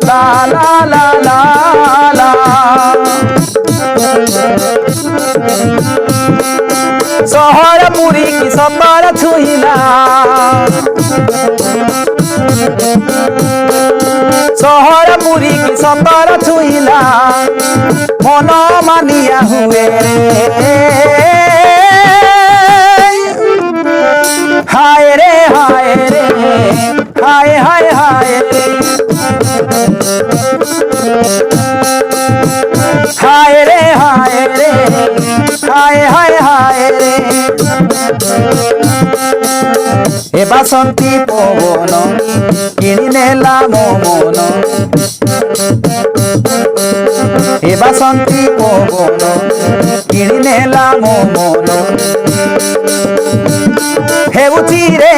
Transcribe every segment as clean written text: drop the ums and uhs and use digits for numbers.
লা লা লা লা লা শহর পুরী কি সতর ছুঁইলা শহর পুরী কি সতর ছুঁইলা মন মানিয়া হুয়ে হায় রে হায় রে হায় হায় হায় রে হায় রে হায় রে হায় হায় হায় রে এ বাসন্তী পবন কিনি নেলা মন এ বাসন্তী পবন কিনি নেলা মন হেউছি রে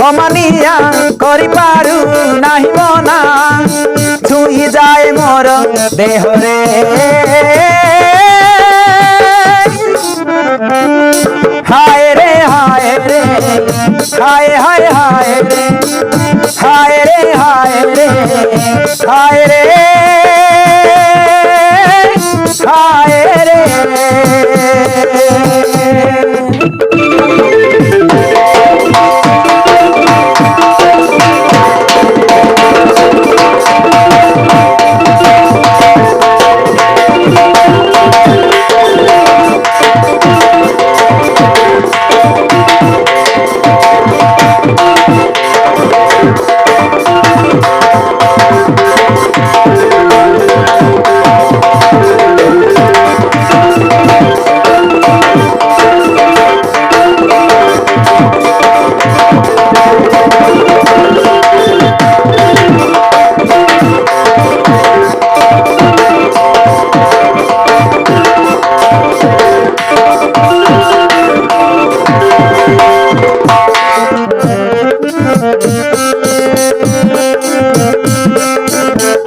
অমানিয়া করিপারু নাহি মনা ছুঁই যায় মোর দেহরে হায় রে হায় রে হায় হায় হায় রে হায় রে হায় রে হায় রে হায় রে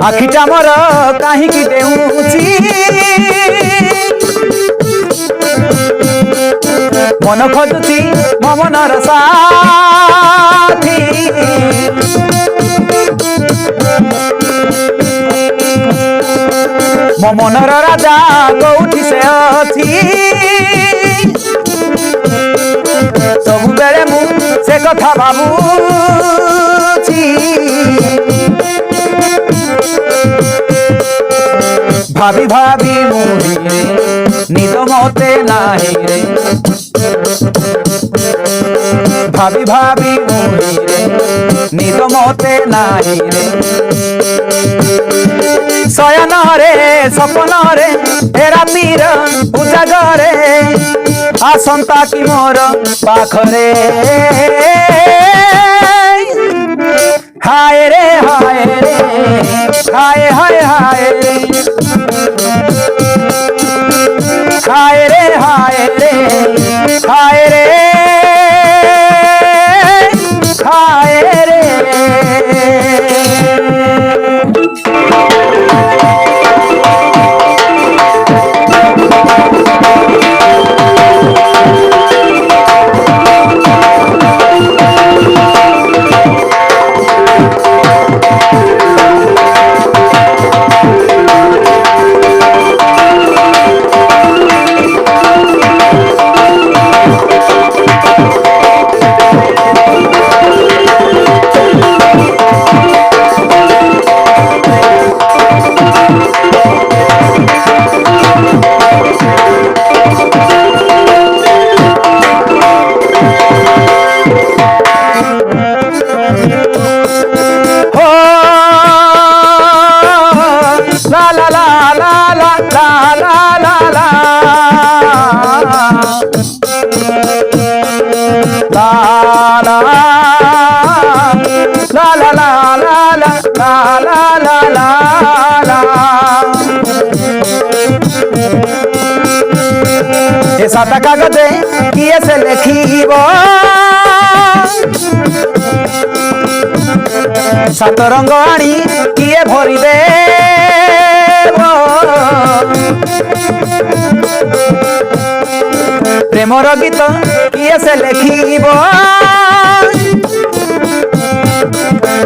আখিটা মোর কাহিকি দেউছি মন খোঁজুছি মো মনর সাথী মো মনর রাজা কোউঠি সে অছি ସବୁବେଳେ ମୁଁ ସେ କଥା ଭାବୁଛି ভাবি ভাবি মুড়িরে নিদ মতে নাহি রে ভাবি ভাবি মুড়িরে নিদ মতে নাহি রে শয়নরে স্বপ্নরে এ রাতির উজাগরে আসন্তা কি মোর পাখরে হায় রে হায় রে হায় হায় হায় রে হায় রে হায় রে হায় রে হায় রে সাদা কাগজে কিয়ে সে লেখিব সাত রঙ আনি কিয়ে ভরি দেব প্রেমর গীত কিয়ে সে লেখিব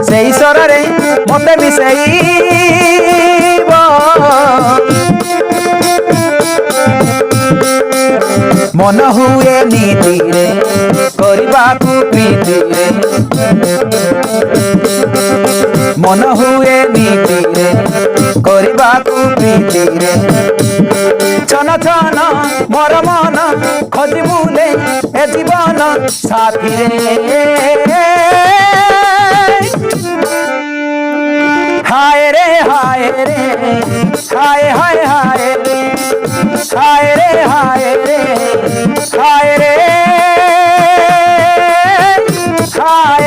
सेई स्वररे मते मिसेइब मन हुए नीति रे करबाकू प्रीति रे मन हुए नीति रे करबाकू प्रीति रे छन छन मोर मन खोजी बुले ए जीवन साथी रे हाय रे हाय रे हाय हाय हाय रे हाय रे हाय रे हाय रे हाय